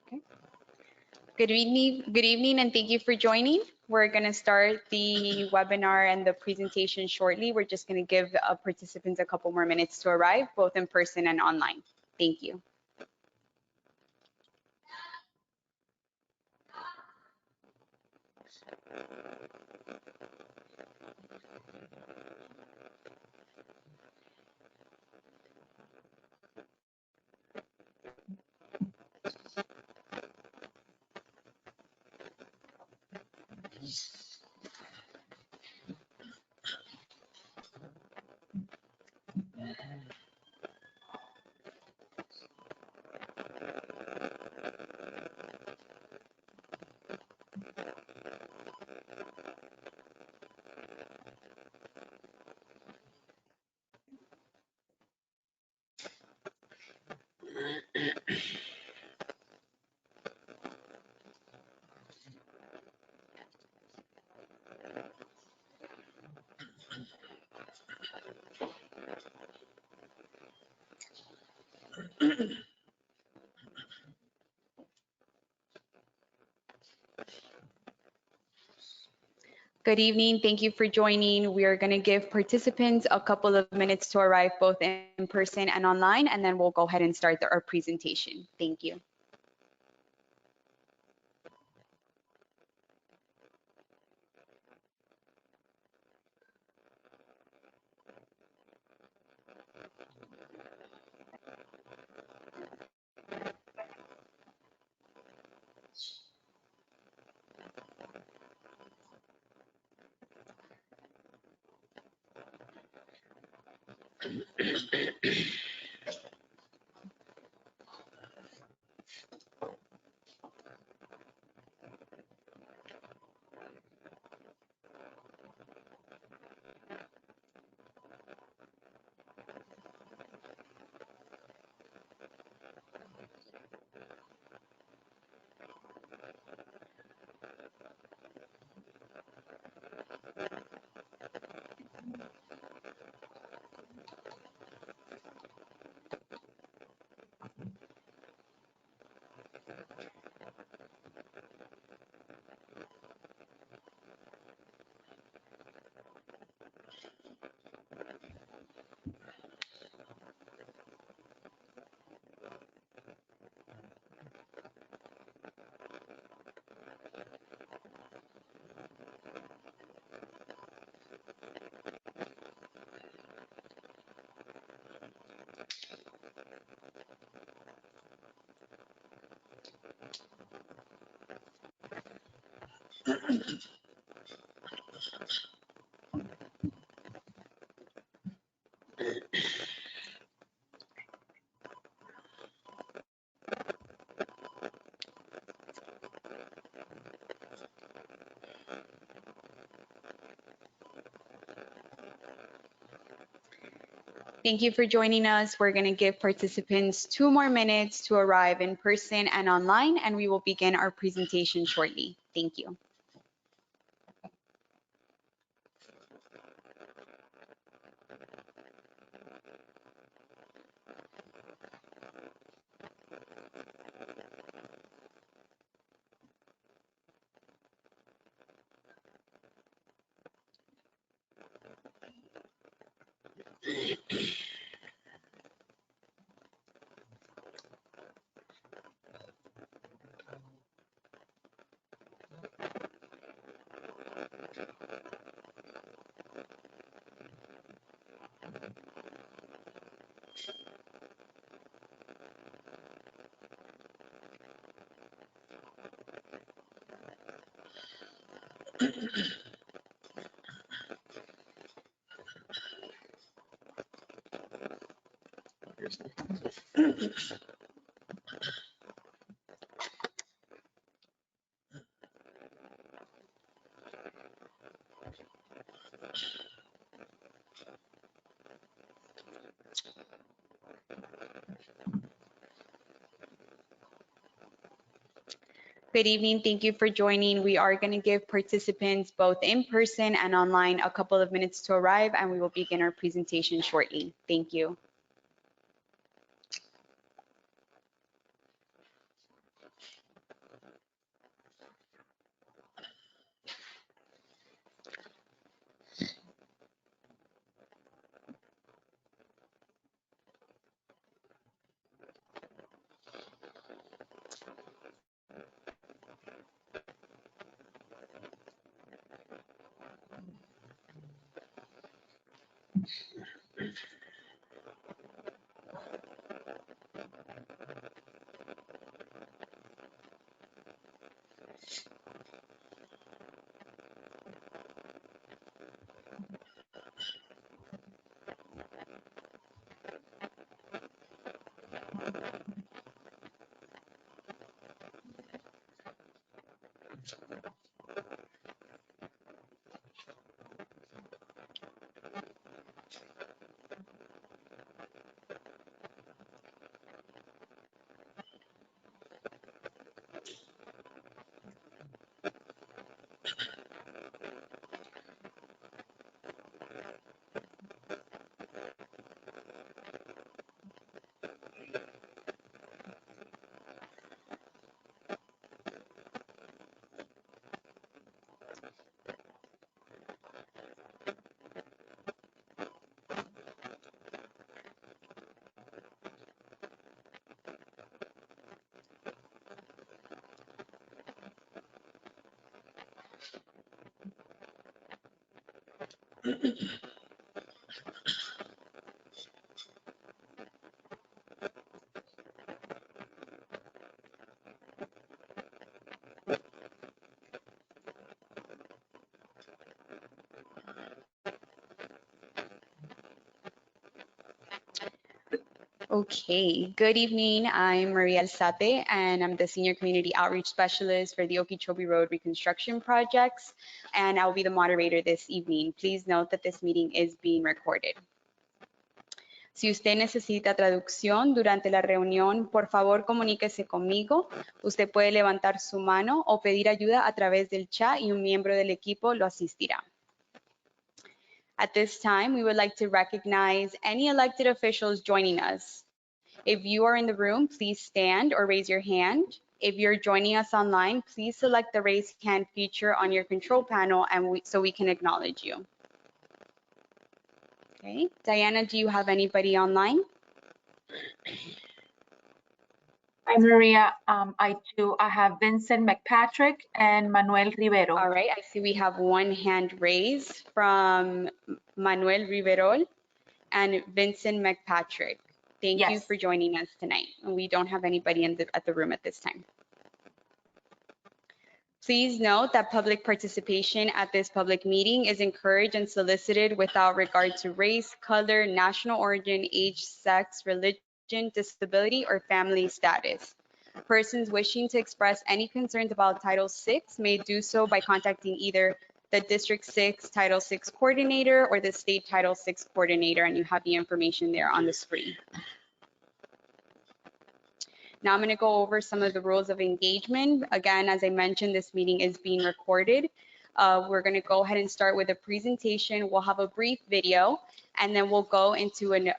Okay. Good evening, and thank you for joining. We're going to start the webinar and the presentation shortly. We're just going to give participants a couple more minutes to arrive, both in person and online. Thank you. Good evening. Thank you for joining. We are going to give participants a couple of minutes to arrive, both in person and online, and then we'll go ahead and start our presentation. Thank you. Thank you for joining us. We're going to give participants 2 more minutes to arrive in person and online, and we will begin our presentation shortly. Thank you. Good evening. Thank you for joining. We are going to give participants both in person and online a couple of minutes to arrive, and we will begin our presentation shortly. Thank you. Okay, good evening. I'm Maria Alzate, and I'm the Senior Community Outreach Specialist for the Okeechobee Road Reconstruction Projects, and I'll be the moderator this evening. Please note that this meeting is being recorded. Si usted necesita traducción durante la reunión, por favor comuníquese conmigo. Usted puede levantar su mano o pedir ayuda a través del chat y un miembro del equipo lo asistirá. At this time, we would like to recognize any elected officials joining us. If you are in the room, please stand or raise your hand. If you're joining us online, please select the raise hand feature on your control panel so we can acknowledge you. Okay, Diana, do you have anybody online? Hi, Maria. I do. I have Vincent McPatrick and Manuel Rivero. All right, I see we have one hand raised from Manuel Rivero and Vincent McPatrick. Thank you for joining us tonight. We don't have anybody at the room at this time. Please note that public participation at this public meeting is encouraged and solicited without regard to race, color, national origin, age, sex, religion, disability, or family status. Persons wishing to express any concerns about Title VI may do so by contacting either the District 6 Title VI coordinator or the State Title VI coordinator, and you have the information there on the screen. Now I'm going to go over some of the rules of engagement. Again, as I mentioned, this meeting is being recorded. We're going to go ahead and start with a presentation. We'll have a brief video, and then we'll go into an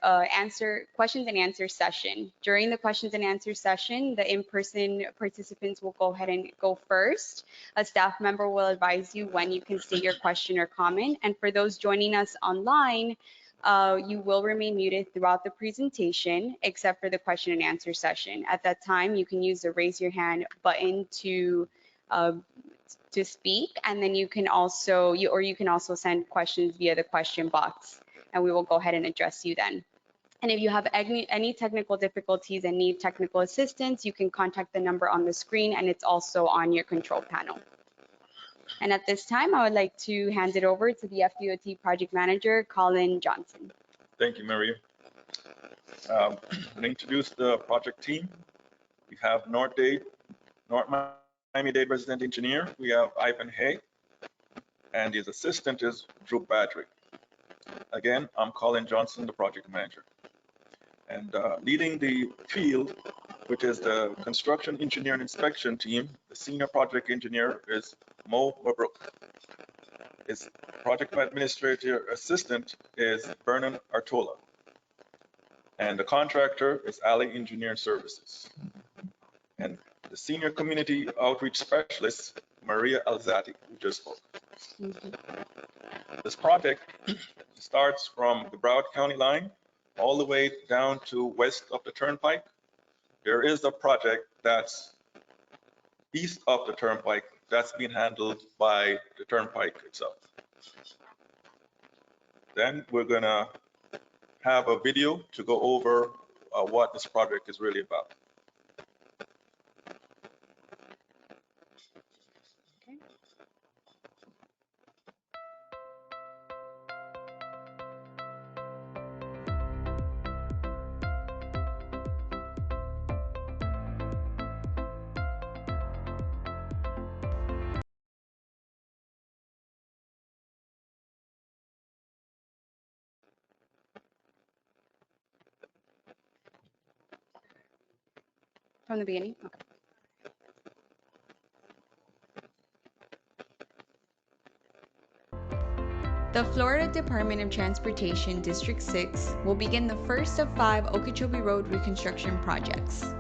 questions and answer session. During the questions and answer session, the in-person participants will go ahead and go first. A staff member will advise you when you can state your question or comment. And for those joining us online, you will remain muted throughout the presentation, except for the question and answer session. At that time, you can use the raise your hand button to speak, and then you can also send questions via the question box, and we will go ahead and address you then. And if you have any technical difficulties and need technical assistance, you can contact the number on the screen, and it's also on your control panel. And at this time, I would like to hand it over to the FDOT project manager, Colin Johnson. Thank you, Maria. I'm going to introduce the project team. We have North Miami-Dade resident engineer. We have Ivan Hay, and his assistant is Drew Patrick. Again, I'm Colin Johnson, the project manager. And leading the field, which is the construction engineer and inspection team, the senior project engineer is Mo Mabrook. His project administrator assistant is Vernon Artola. And the contractor is Ali Engineering Services. And the senior community outreach specialist, Maria Alzati, who just spoke. This project starts from the Broward County line all the way down to west of the Turnpike. There is a project that's east of the Turnpike that's being handled by the Turnpike itself. Then we're gonna have a video to go over what this project is really about. From the beginning? Okay. The Florida Department of Transportation District 6 will begin the first of 5 Okeechobee Road reconstruction projects.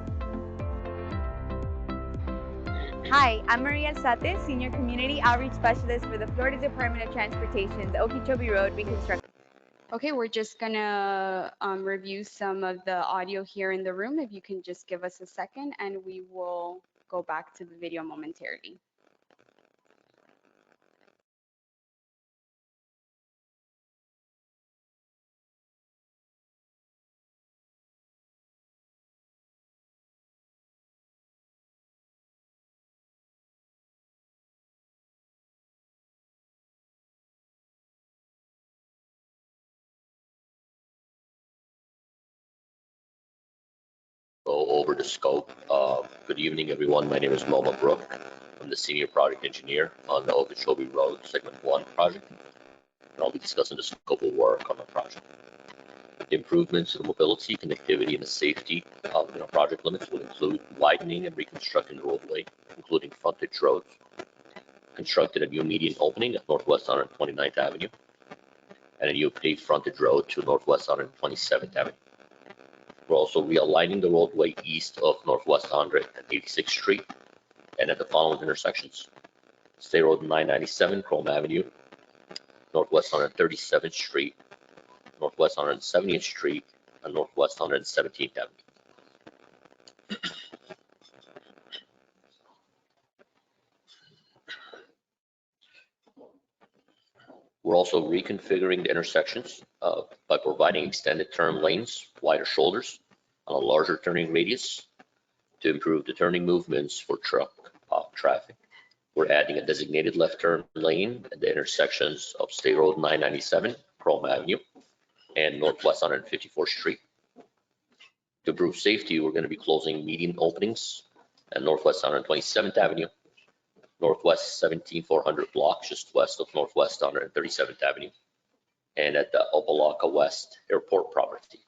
Hi, I'm Maria Alzate, Senior Community Outreach Specialist for the Florida Department of Transportation's Okeechobee Road reconstruction. Okay, we're just gonna review some of the audio here in the room. If you can just give us a second and we will go back to the video momentarily. Go over the scope. Good evening, everyone. My name is Loma Brook. I'm the Senior Project Engineer on the Okeechobee Road Segment 1 project, and I'll be discussing the scope of work on the project. The improvements in mobility, connectivity, and the safety of project limits will include widening and reconstructing the roadway, including frontage roads, constructed a new median opening at Northwest 129th Avenue, and a new paved frontage road to Northwest 127th Avenue. We're also realigning the roadway east of Northwest 186th Street and at the following intersections: State Road 997, Chrome Avenue, Northwest 137th Street, Northwest 170th Street, and Northwest 117th Avenue. We're also reconfiguring the intersections by providing extended turn lanes, wider shoulders, and a larger turning radius to improve the turning movements for truck traffic. We're adding a designated left turn lane at the intersections of State Road 997, Chrome Avenue, and Northwest 154th Street. To improve safety, we're going to be closing median openings at Northwest 127th Avenue, Northwest 17400 block, just west of Northwest 137th Avenue, and at the Opa-locka West Airport property.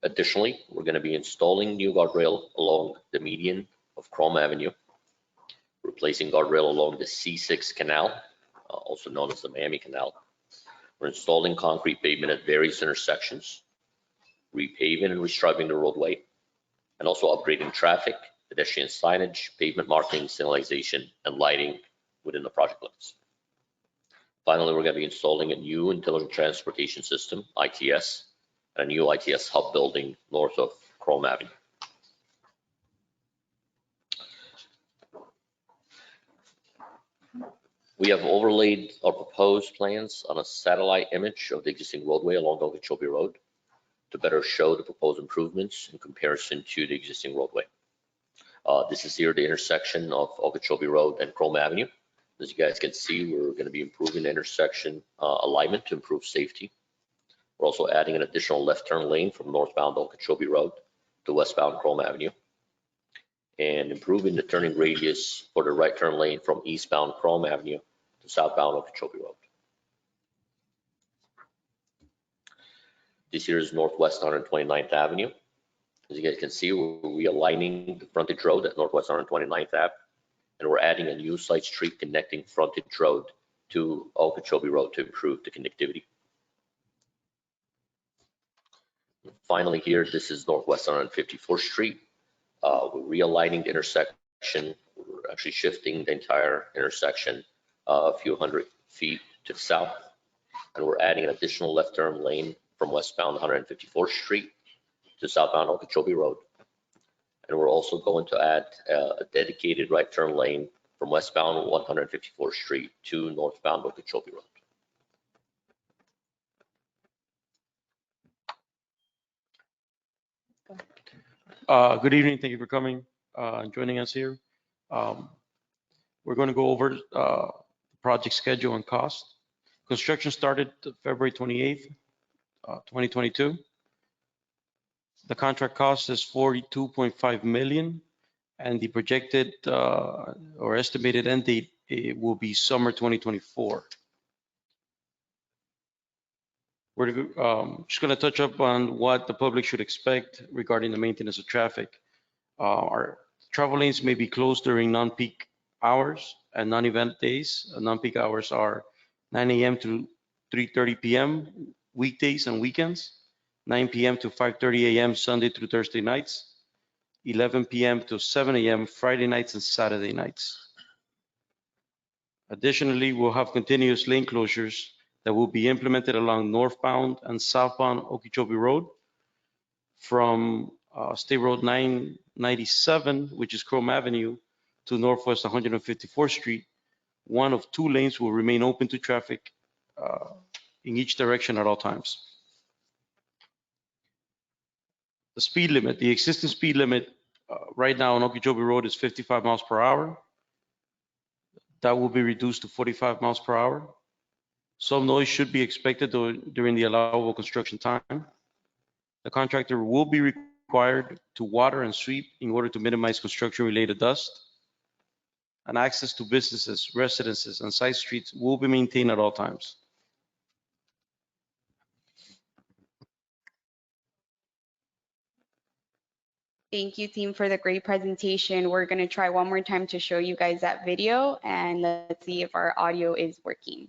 Additionally, we're going to be installing new guardrail along the median of Chrome Avenue, replacing guardrail along the C6 Canal, also known as the Miami Canal. We're installing concrete pavement at various intersections, repaving and restriping the roadway, and also upgrading traffic, pedestrian signage, pavement marking, signalization, and lighting within the project limits. Finally, we're going to be installing a new intelligent transportation system, ITS, and a new ITS hub building north of Chrome Avenue. We have overlaid our proposed plans on a satellite image of the existing roadway along Okeechobee Road to better show the proposed improvements in comparison to the existing roadway. This is here the intersection of Okeechobee Road and Chrome Avenue. As you guys can see, we're going to be improving the intersection alignment to improve safety. We're also adding an additional left turn lane from northbound Okeechobee Road to westbound Chrome Avenue, and improving the turning radius for the right turn lane from eastbound Chrome Avenue to southbound Okeechobee Road. This here is Northwest 129th Avenue. As you guys can see, we're realigning the frontage road at Northwest 129th Ave, and we're adding a new side street connecting frontage road to Okeechobee Road to improve the connectivity. Finally here, this is Northwest 154th Street. We're realigning the intersection. We're actually shifting the entire intersection a few hundred feet to the south, and we're adding an additional left turn lane from westbound 154th Street to southbound Okeechobee Road. And we're also going to add a dedicated right turn lane from westbound 154th Street to northbound Okeechobee Road. Good evening. Thank you for coming and joining us here. We're going to go over the project schedule and cost. Construction started February 28th, 2022. The contract cost is $42.5 million, and the projected or estimated end date will be summer 2024. We're just going to touch up on what the public should expect regarding the maintenance of traffic. Our travel lanes may be closed during non-peak hours and non-event days. Non-peak hours are 9 a.m. to 3:30 p.m. weekdays and weekends, 9 p.m. to 5:30 a.m. Sunday through Thursday nights, 11 p.m. to 7 a.m. Friday nights and Saturday nights. Additionally, we'll have continuous lane closures that will be implemented along northbound and southbound Okeechobee Road from State Road 997, which is Chrome Avenue, to Northwest 154th Street. One of two lanes will remain open to traffic in each direction at all times. The speed limit, the existing speed limit right now on Okeechobee Road is 55 miles per hour. That will be reduced to 45 miles per hour. Some noise should be expected during the allowable construction time. The contractor will be required to water and sweep in order to minimize construction-related dust. And access to businesses, residences, and side streets will be maintained at all times. Thank you, team, for the great presentation. We're going to try one more time to show you guys that video, and let's see if our audio is working.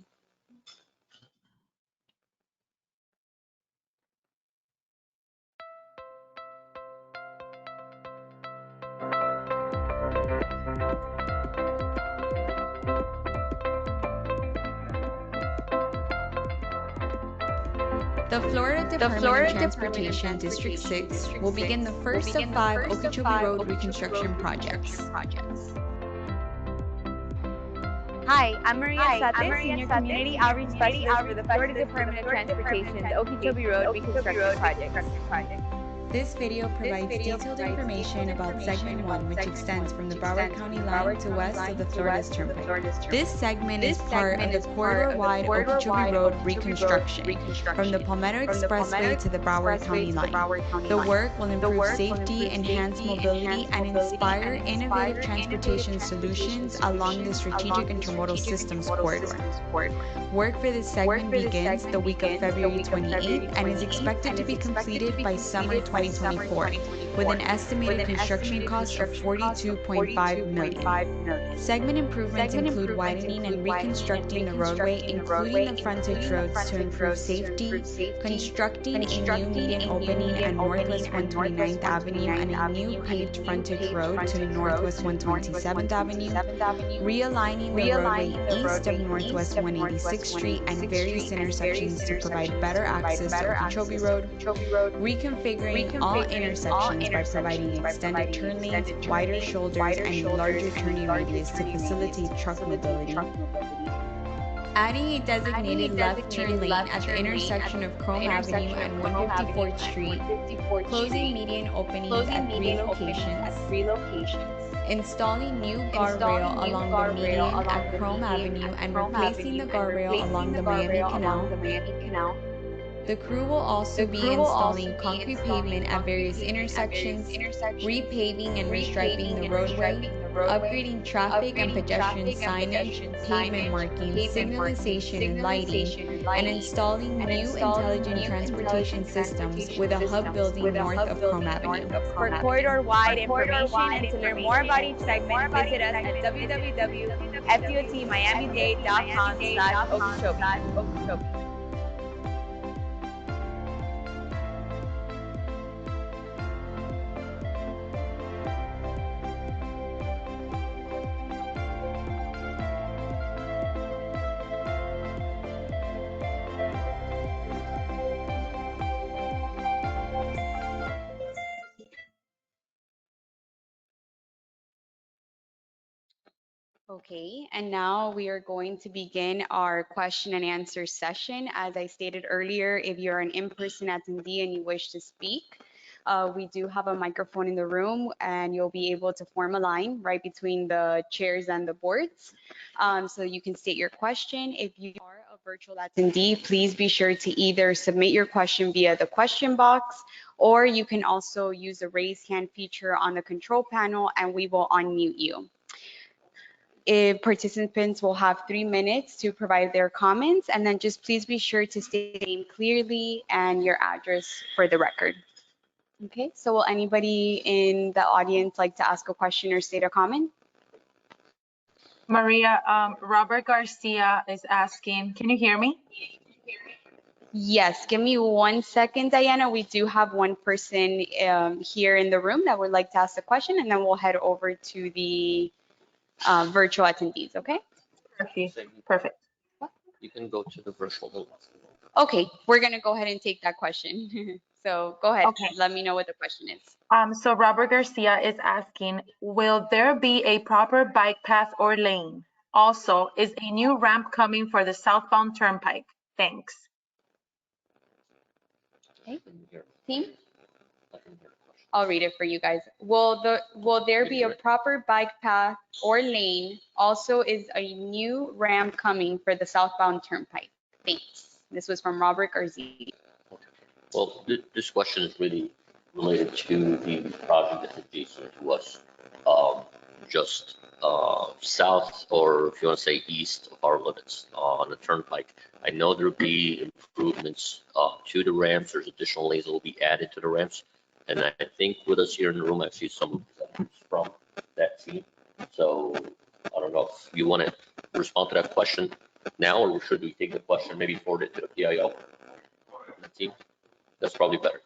The Florida Department of Transportation District 6 will begin the first of 5 Okeechobee Road reconstruction projects. Hi, I'm Maria Sates, Senior Community Outreach Specialist for the Florida Department of Transportation's Okeechobee Road Reconstruction Project. This video provides detailed information about Segment 1, which extends from the Broward County line to west of the Florida's Turnpike. This segment is part of the corridor-wide Okeechobee Road reconstruction from the Palmetto Expressway to the Broward County line. The work will improve safety, enhance mobility, and inspire innovative transportation solutions along the strategic intermodal systems corridor. Work for this segment begins the week of February 28th and is expected to be completed by summer 2024, with an estimated construction cost of $42.5 million. Segment improvements include widening and reconstructing the roadway, including the frontage roads to improve safety, constructing a new median opening at Northwest 129th Avenue and a new paved frontage road to Northwest 127th Avenue, realigning the roadway east of Northwest 186th Street and various intersections to provide better access to Okeechobee Road, reconfiguring all intersections by providing extended turn lanes, wider shoulders, and larger turning radius to facilitate truck mobility. Adding a designated left turn lane at the intersection of Chrome Avenue and 154th Street, closing median openings at 3 locations, installing new guardrail along the median at Chrome Avenue and replacing the guardrail along the Miami Canal. The crew will also be installing concrete pavement at various intersections, repaving and restriping the roadway, upgrading traffic and pedestrian signage, pavement markings, signalization and lighting, and installing new intelligent transportation systems with a hub building north of Chrome Avenue. For corridor-wide information and to learn more about each segment, visit us at www.fdotmiamidade.com/Okeechobee. Okay, and now we are going to begin our question and answer session. As I stated earlier, if you're an in-person attendee and you wish to speak, we do have a microphone in the room and you'll be able to form a line right between the chairs and the boards. So you can state your question. If you are a virtual attendee, please be sure to either submit your question via the question box, or you can also use the raise hand feature on the control panel and we will unmute you. Participants will have 3 minutes to provide their comments, and then just please be sure to state your name clearly and your address for the record. Okay, so will anybody in the audience like to ask a question or state a comment? Maria, Robert Garcia is asking, can you hear me? Yes, give me 1 second, Diana. We do have one person here in the room that would like to ask a question, and then we'll head over to the virtual attendees, okay? Perfect. You can go to the virtual. Okay, we're gonna go ahead and take that question. So go ahead, Okay. let me know what the question is. So Robert Garcia is asking, will there be a proper bike path or lane? Also, is a new ramp coming for the southbound Turnpike? Thanks. Okay, team? I'll read it for you guys. Will there be a proper bike path or lane? Also, is a new ramp coming for the southbound Turnpike? Thanks. This was from Robert Garcia. Well, this question is really related to the project that's adjacent to us, just south, or if you want to say east of our limits on the Turnpike. I know there'll be improvements to the ramps. There's additional lanes that will be added to the ramps. And I think with us here in the room, I see some from that team. So I don't know if you want to respond to that question now, or should we take the question, maybe forward it to the PIO team? That's probably better.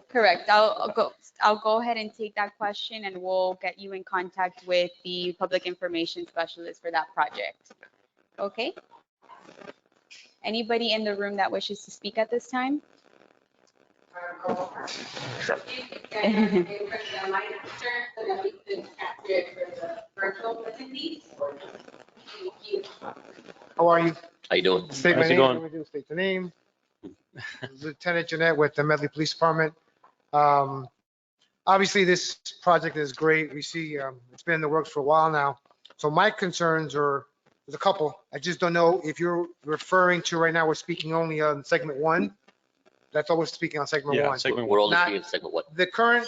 Correct. I'll go ahead and take that question, and we'll get you in contact with the public information specialist for that project. Okay? Anybody in the room that wishes to speak at this time? How are you? How you doing? State my How's it name. going? Let me do state the name. Lieutenant Jeanette with the Medley Police Department. Obviously, this project is great. We see it's been in the works for a while now. So my concerns are, there's a couple. I just don't know if you're referring to right now, we're speaking only on segment 1. That's all we're speaking on segment Yeah, 1. segment We're one. only Not- seeing segment what? The current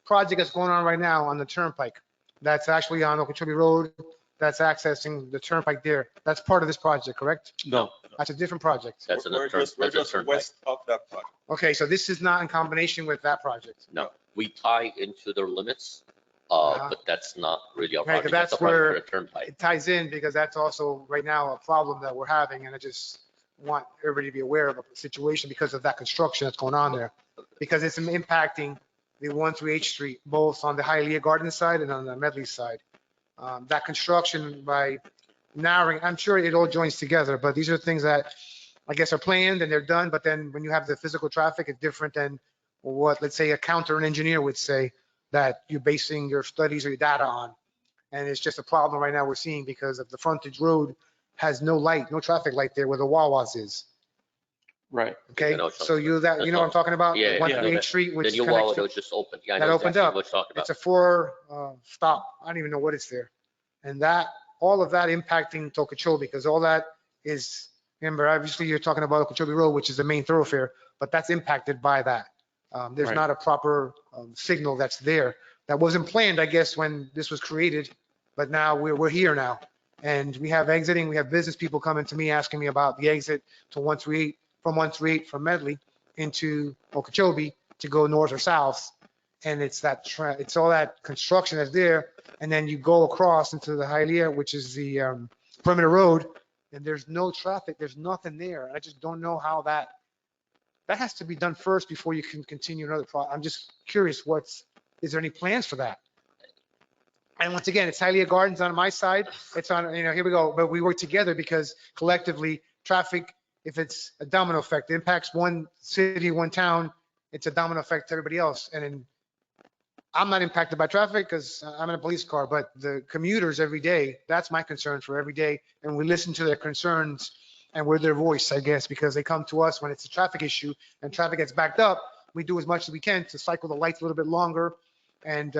project that's going on right now on the Turnpike, that's actually on Okeechobee Road, that's accessing the Turnpike there. That's part of this project, correct? No, That's a different project. That's We're another just Turnpike. west of that project. Okay, so this is not in combination with that project. No, we tie into their limits, Uh-huh. but that's not really our Right, project. that's a project where- for the Turnpike. It ties in because that's also right now a problem that we're having, and I just want everybody to be aware of the situation because of that construction that's going on there. Because it's impacting the 1 through H Street, both on the Hialeah Garden side and on the Medley side. That construction by narrowing, I'm sure it all joins together, but these are things that I guess are planned and they're done, but then when you have the physical traffic, it's different than what, let's say, a counter an engineer would say that you're basing your studies or your data on. And it's just a problem right now we're seeing because of the frontage road has no light, no traffic light there where the Wawa's is. right. Okay, I know what so you're you know what I'm talking about? Yeah, 1 yeah. through H Street, which The new connects wall to- that was just opened. Yeah, I that know opened exactly up. what you're talking It's about. a 4 stop. I don't even know what it's there. And that, all of that impacting Okeechobee because all that is, remember, obviously you're talking about Okeechobee Road, which is the main thoroughfare, but that's impacted by that. There's Right. not a proper signal that's there. That wasn't planned, I guess, when this was created, but now we're here now. And we have exiting, we have business people coming to me asking me about the exit to 1 through 8, from 1 through 8 from Medley into Okeechobee to go north or south. And it's that, it's all that construction that's there. And then you go across into the Hialeah, which is the perimeter road, and there's no traffic, there's nothing there. I just don't know how that has to be done first before you can continue another project. I'm just curious, is there any plans for that? And once again, it's Hialeah Gardens on my side. It's on, here we go. But we work together because collectively traffic, if it's a domino effect, it impacts one city, one town, it's a domino effect to everybody else. And then I'm not impacted by traffic because I'm in a police car, but the commuters every day, that's my concern for every day. And we listen to their concerns and we're their voice, I guess, because they come to us when it's a traffic issue and traffic gets backed up. We do as much as we can to cycle the lights a little bit longer. And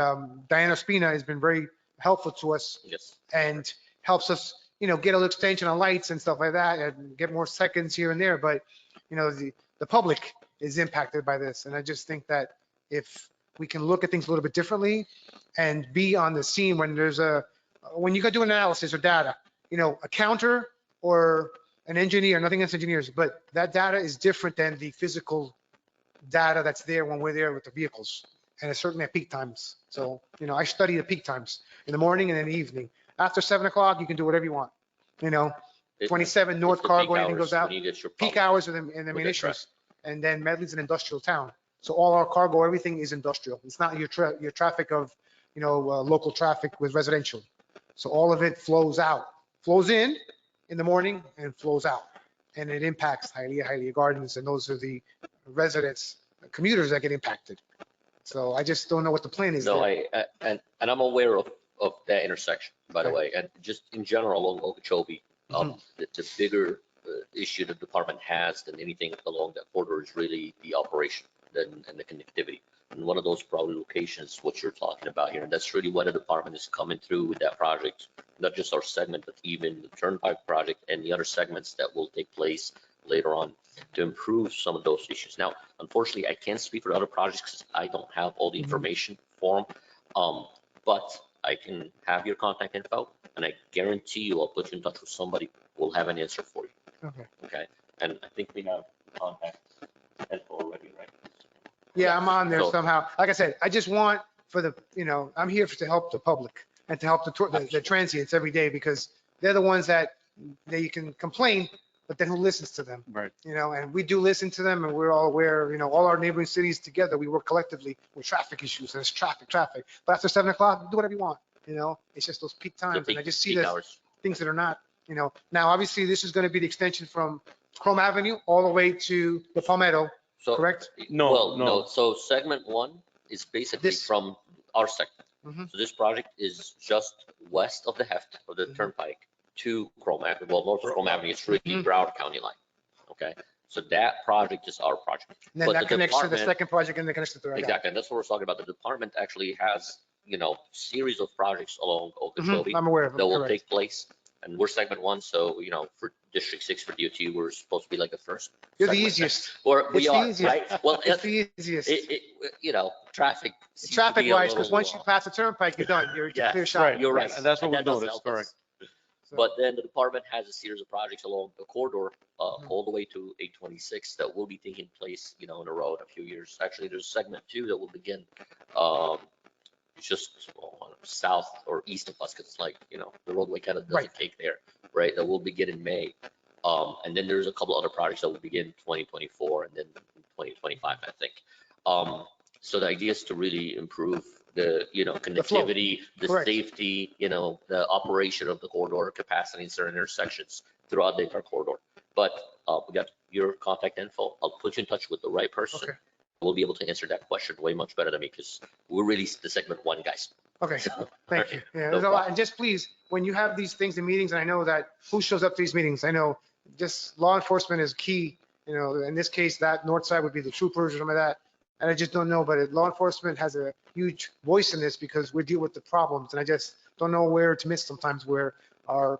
Diana Spina has been very helpful to us Yes. and helps us, get a little extension on lights and stuff like that and get more seconds here and there. But, the public is impacted by this. And I just think that if we can look at things a little bit differently and be on the scene when there's a when you go do analysis or data, a counter or an engineer, nothing against engineers, but that data is different than the physical data that's there when we're there with the vehicles. And it's certainly at peak times. So, I study the peak times in the morning and in the evening. After 7 o'clock, you can do whatever you want. 27 North It's the Cargo, peak anything hours goes out. when you get your Peak problems hours are the with main the issues. And then Medley's an industrial town. So all our cargo, everything is industrial. It's not your traffic of, local traffic with residential. So all of it flows in the morning and flows out. And it impacts Hialeah Gardens. And those are the residents, commuters that get impacted. So I just don't know what the plan is. No, there. and I'm aware of that intersection, by the Okay. way, and just in general along Okeechobee, the bigger issue the department has than anything along that corridor is really the operation and the connectivity. And one of those probably locations, what you're talking about here, and that's really what the department is coming through with that project, not just our segment, but even the Turnpike project and the other segments that will take place later on to improve some of those issues. Now, unfortunately, I can't speak for other projects because I don't have all the information for them, but I can have your contact info, and I guarantee you I'll put you in touch with somebody who will have an answer for you. Okay. And I think we have contact info already, right? Yeah, I'm on there So- somehow. Like I said, I just want for the, I'm here to help the public and to help the transients every day because they're the ones that you can complain, but then who listens to them? Right. And we do listen to them and we're all aware, all our neighboring cities together, we work collectively with traffic issues. There's traffic. But after 7 o'clock, do whatever you want. It's just those peak times. And I just see peak that hours. things that are not, now obviously this is going to be the extension from Chrome Avenue all the way to the Palmetto, So, correct? No, well, no. So segment one is basically This- from our segment. Mhm. So this project is just west of the heft of the Turnpike to Chrome Avenue. Well, north of Chrome Avenue, it's really Broward County line. Okay. So that project is our project. And then But that the connects to the department- second project and then connects to the third. Exactly. And that's what we're talking about. The department actually has, series of projects along Okeechobee I'm aware of that them, will correct. take place. And we're segment one. So, for District 6 for DOT, we're supposed to be like the first. You're the segment. easiest. Or we It's the are, easiest. right? Well, It's the easiest. traffic. seems to Traffic be a wise, little, because once you pass the turnpike, you're done. You're Yes, clear shot. Right. You're right. And that's what And we that does noticed, help correct. us. So- But then the department has a series of projects along the corridor, Mhm. all the way to 826 that will be taking place, on the road a few years. Actually, there's segment 2 that will begin, just south or east of us, because it's like, the roadway kind of doesn't Right. take there, right? That will begin in May. And then there's a couple other projects that will begin 2024 and then 2025, I think. So the idea is to really improve the, connectivity, the Correct. safety, the operation of the corridor capacity in certain intersections throughout the entire corridor. But we got your contact info. I'll put you in touch with the right person. Okay. We'll be able to answer that question way much better than me because we're really the segment one guys. Okay, thank you. Yeah, No there's a lot. problem. And just please, when you have these things in meetings, and I know that who shows up to these meetings, I know just law enforcement is key. In this case, that north side would be the troopers or some of that. And I just don't know, but law enforcement has a huge voice in this because we deal with the problems. And I just don't know where to miss sometimes where our,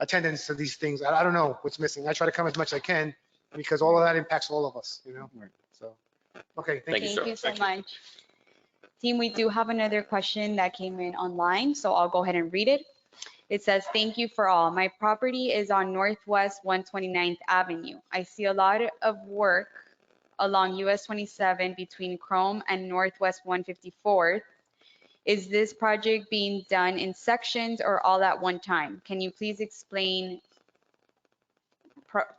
attendance to these things. I don't know what's missing. I try to come as much as I can because all of that impacts all of us, Right. So, okay, Thank thank you, you. sir. Thank you so Thank you. much. Team, we do have another question that came in online, so I'll go ahead and read it. It says, thank you for all. My property is on Northwest 129th Avenue. I see a lot of work along US 27 between Chrome and Northwest 154th. Is this project being done in sections or all at one time? Can you please explain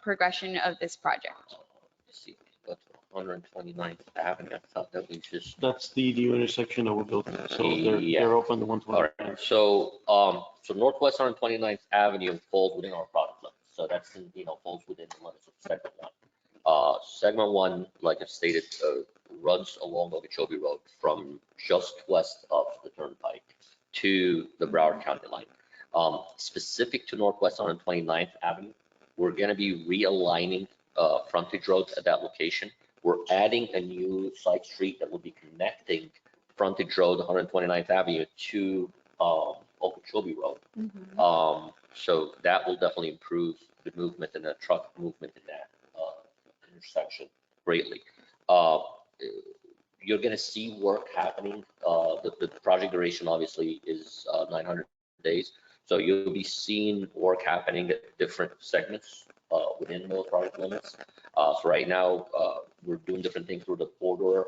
progression of this project? Let's see, but 129th Avenue, I thought that we just. That's the new intersection that we're building. So Yeah. they're open to All 120. right, so Northwest 129th Avenue falls within our product limit. So that's, falls within the limits of segment one. Segment one, like I stated, runs along Okeechobee Road from just west of the Turnpike to the Broward County line. Specific to Northwest 129th Avenue, we're going to be realigning frontage roads at that location. We're adding a new side street that will be connecting frontage road 129th Avenue to Okeechobee Road. So that will definitely improve the movement and the truck movement in that intersection greatly. You're going to see work happening. The project duration obviously is 900 days. So you'll be seeing work happening at different segments within those project limits. So right now, we're doing different things through the corridor.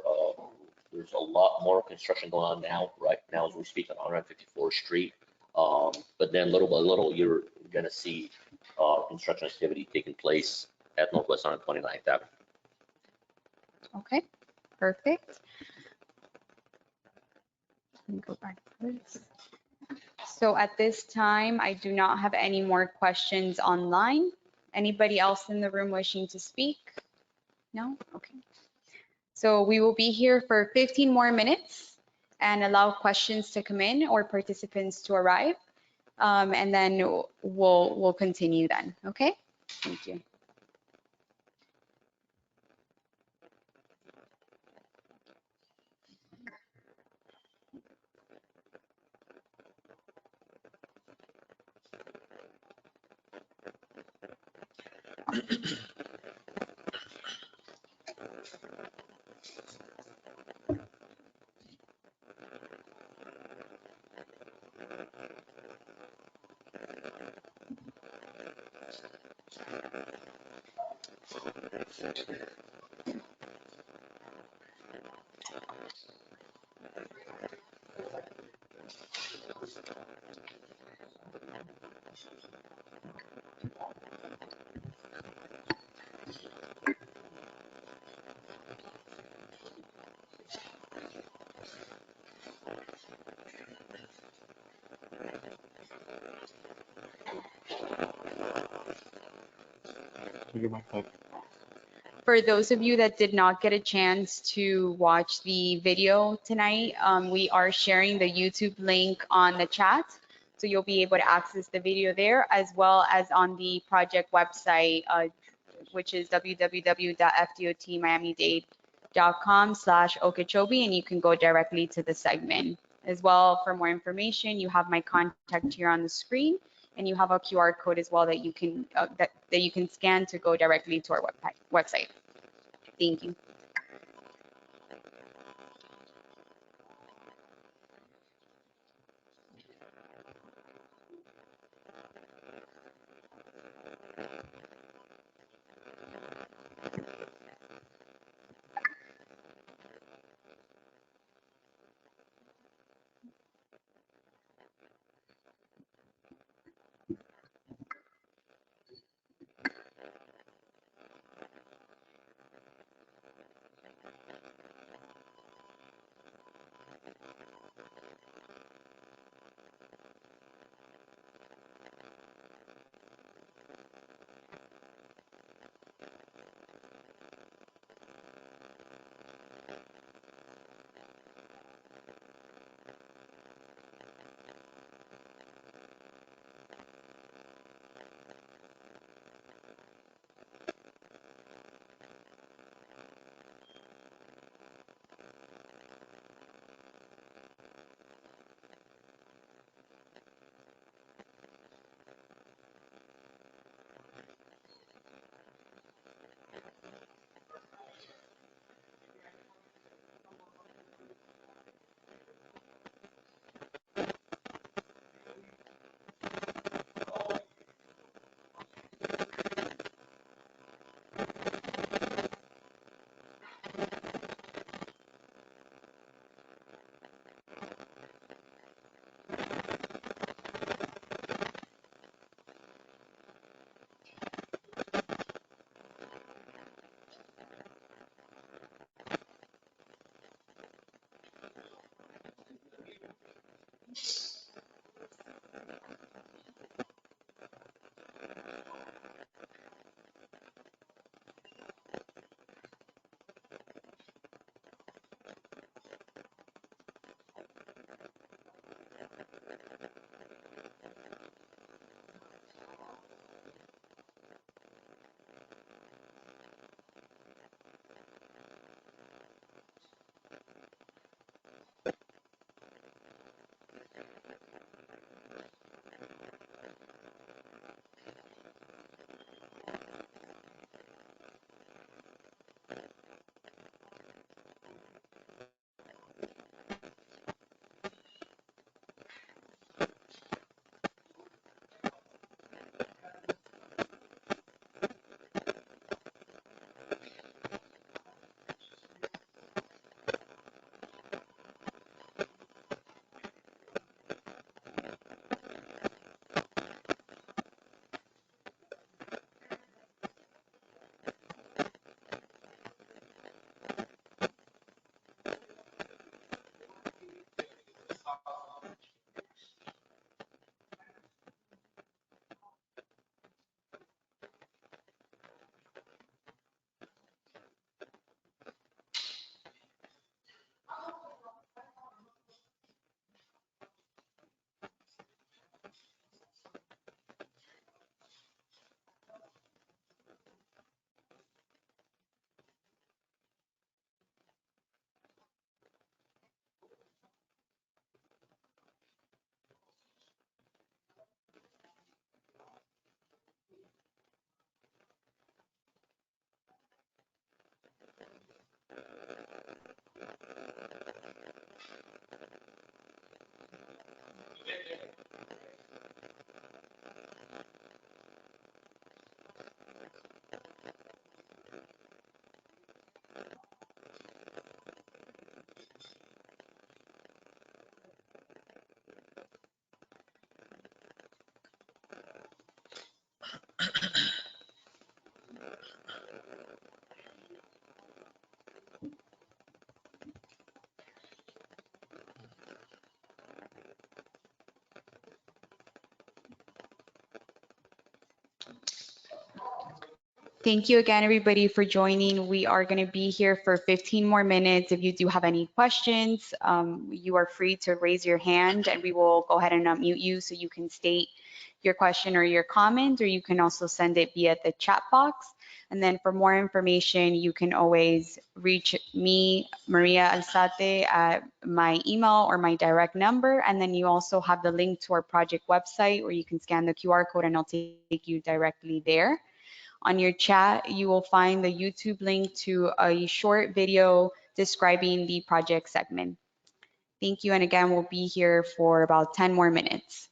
There's a lot more construction going on now, right now as we speak on 154th Street. But then little by little, you're gonna see construction activity taking place at Northwest 129th Avenue. Okay, perfect. Let me go back to this. So at this time, I do not have any more questions online. Anybody else in the room wishing to speak? No? Okay. So we will be here for 15 more minutes and allow questions to come in or participants to arrive. And then we'll continue then, okay? Thank you. For those of you that did not get a chance to watch the video tonight, we are sharing the YouTube link on the chat. So you'll be able to access the video there as well as on the project website, which is www.fdotmiami-dade.com/Okeechobee, and you can go directly to the segment. As well, for more information, you have my contact here on the screen, and you have a QR code as well that you can that you can scan to go directly to our website. Thank you. Thank you again, everybody, for joining. We are going to be here for 15 more minutes. If you do have any questions, you are free to raise your hand and we will go ahead and unmute you so you can state your question or your comment, or you can also send it via the chat box. And then for more information, you can always reach me, Maria Alzate, at my email or my direct number. And then you also have the link to our project website where you can scan the QR code and I'll take you directly there. On your chat, you will find the YouTube link to a short video describing the project segment. Thank you. And again, we'll be here for about 10 more minutes.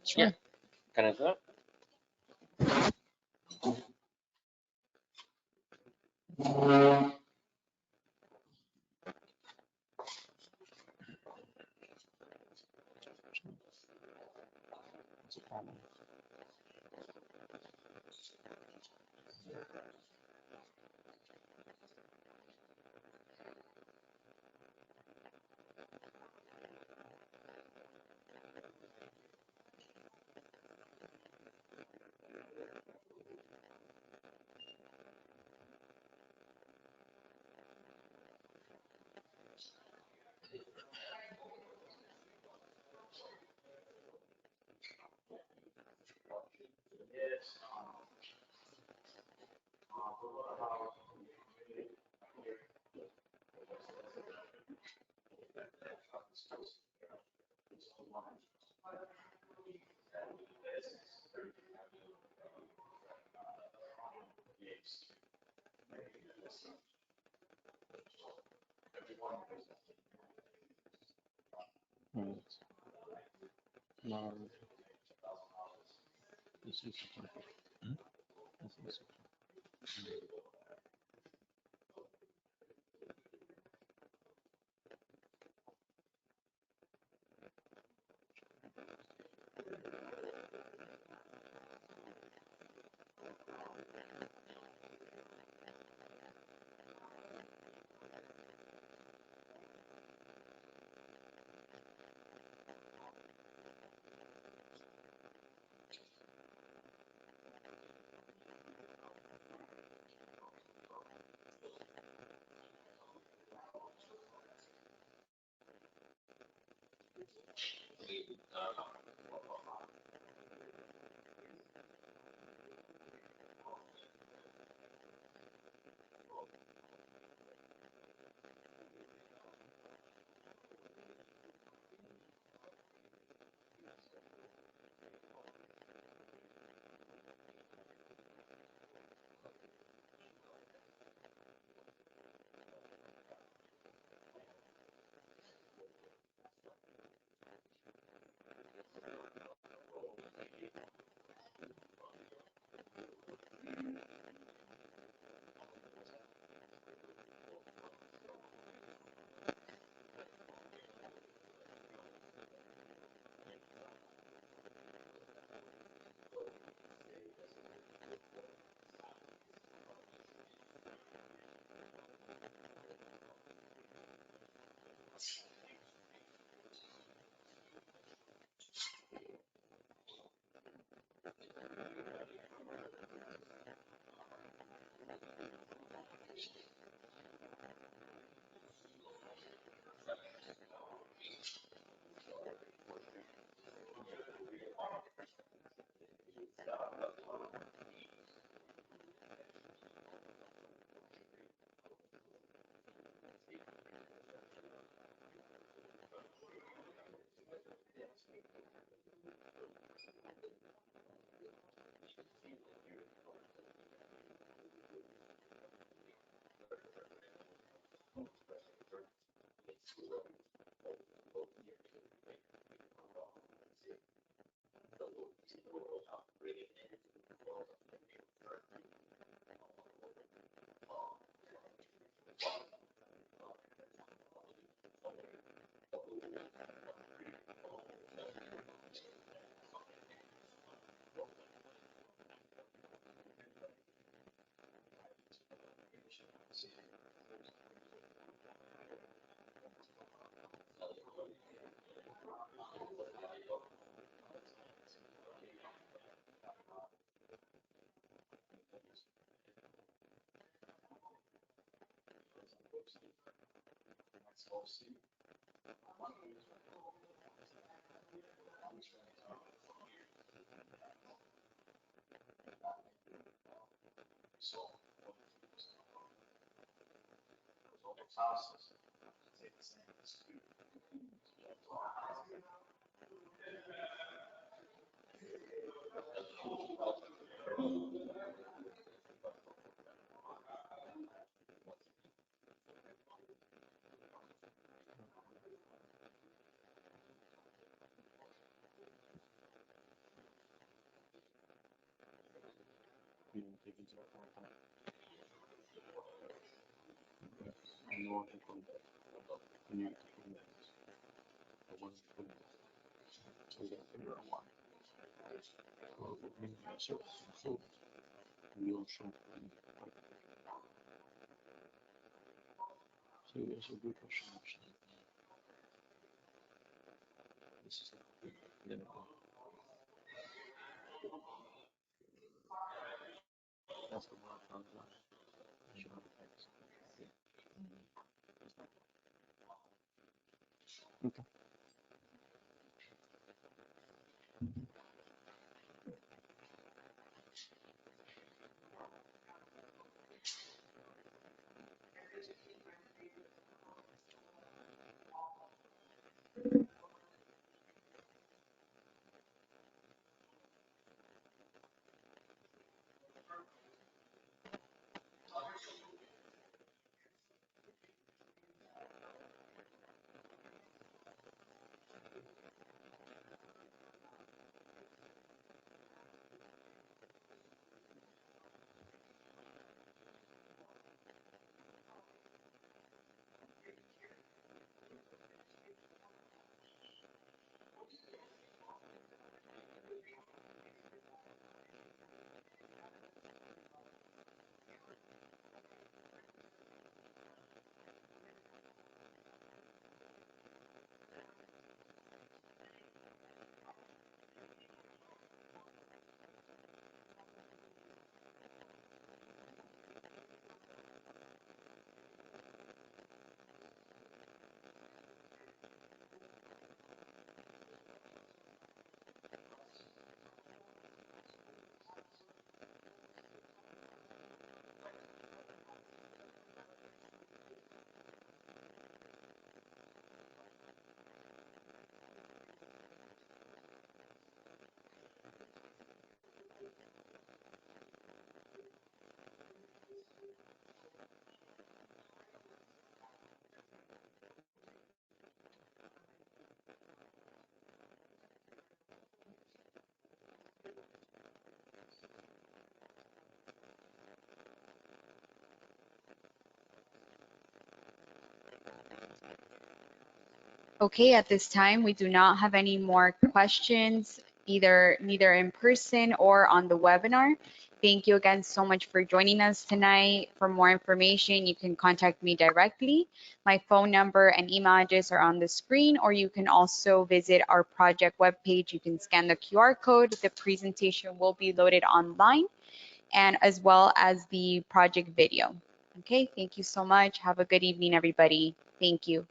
Sure. Can I do that? No, this is We don't take into account that. I know what you're going to do. You need to put in this. I wasn't putting it. So we gotta figure out why. Well, it means so, we don't show. So it's a good question, actually. This is not good. Then that's the one I found out. I should have a text. Okay. Okay, at this time, we do not have any more questions, neither in person or on the webinar. Thank you again so much for joining us tonight. For more information, you can contact me directly. My phone number and email address are on the screen, or you can also visit our project webpage. You can scan the QR code. The presentation will be loaded online, and as well as the project video. Okay, thank you so much. Have a good evening, everybody. Thank you.